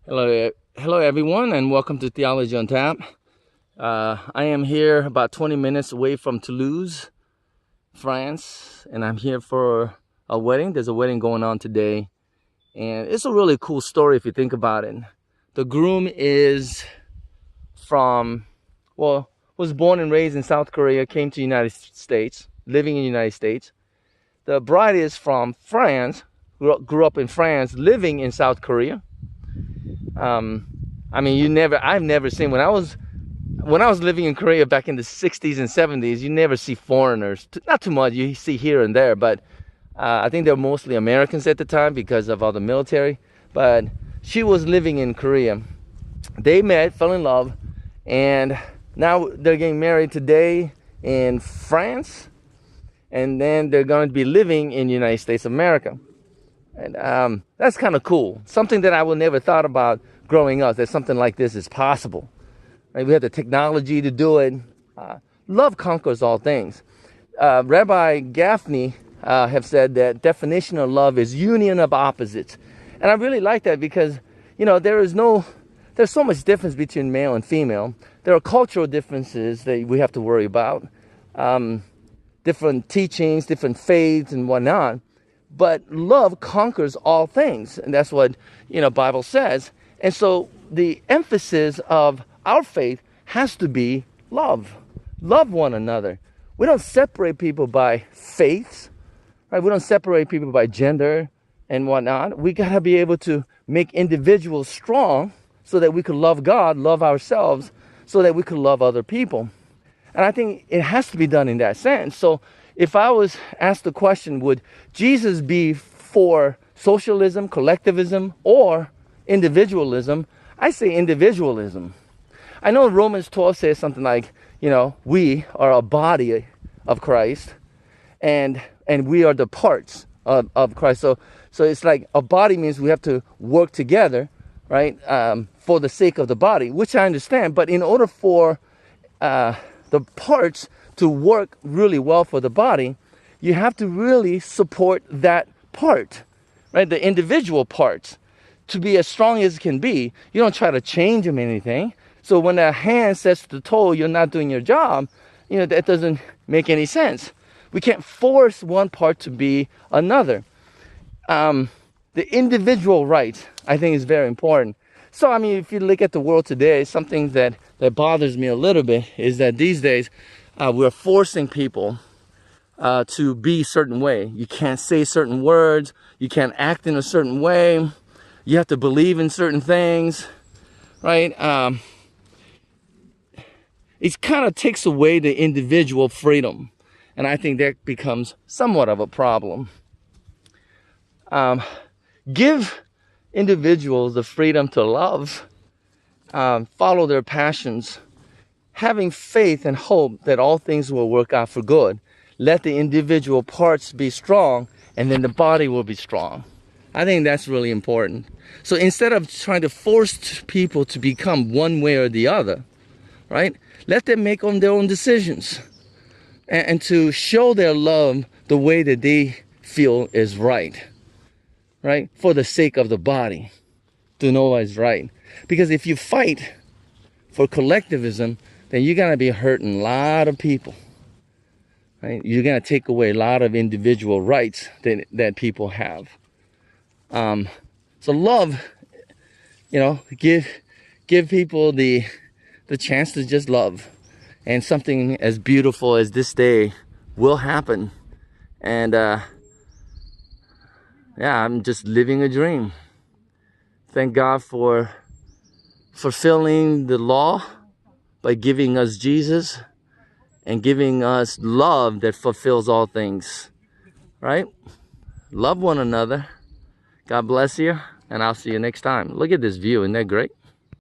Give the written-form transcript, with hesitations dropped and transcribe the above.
Hello everyone, and welcome to Theology on Tap. I am here about 20 minutes away from Toulouse, France, and I'm here for a wedding. There's a wedding going on today, and it's a really cool story if you think about it. The groom is was born and raised in South Korea, came to the United States, living in the United States. The bride is from France, grew up in France, living in South Korea. I've never seen, when I was living in Korea back in the 60s and 70s, you never see foreigners, not too much, you see here and there, but I think they're mostly Americans at the time because of all the military. But she was living in Korea. They met, fell in love, and now they're getting married today in France, and then they're going to be living in the United States of America. And that's kind of cool. Something that I would never thought about growing up, that something like this is possible. Right? We have the technology to do it. Love conquers all things. Rabbi Gaffney have said that definition of love is union of opposites. And I really like that because, there's so much difference between male and female. There are cultural differences that we have to worry about. Different teachings, different faiths and whatnot. But love conquers all things. And that's what, Bible says. And so the emphasis of our faith has to be love. Love one another. We don't separate people by faiths, right? We don't separate people by gender and whatnot. We got to be able to make individuals strong so that we can love God, love ourselves, so that we can love other people. And I think it has to be done in that sense. So if I was asked the question, would Jesus be for socialism, collectivism, or individualism? I say individualism. I know Romans 12 says something like, we are a body of Christ, and we are the parts of Christ. So it's like a body means we have to work together, right, for the sake of the body, which I understand. But in order for the parts to work really well for the body, you have to really support that part, right? The individual parts to be as strong as it can be. You don't try to change them anything. So when a hand says to the toe, you're not doing your job, that doesn't make any sense. We can't force one part to be another. The individual right, I think, is very important. So, if you look at the world today, something that bothers me a little bit is that these days, we're forcing people to be a certain way. You can't say certain words. You can't act in a certain way. You have to believe in certain things, right? It kind of takes away the individual freedom. And I think that becomes somewhat of a problem. Give individuals the freedom to love, follow their passions, having faith and hope that all things will work out for good. Let the individual parts be strong, and then the body will be strong. I think that's really important. So instead of trying to force people to become one way or the other, right? Let them make their own decisions and to show their love the way that they feel is right, for the sake of the body, to know what is right. Because if you fight for collectivism, then you're going to be hurting a lot of people, right? You're going to take away a lot of individual rights that people have. So love, give people the chance to just love. And something as beautiful as this day will happen. And I'm just living a dream. Thank God for fulfilling the law by giving us Jesus and giving us love that fulfills all things, right? Love one another. God bless you, and I'll see you next time. Look at this view, isn't that great?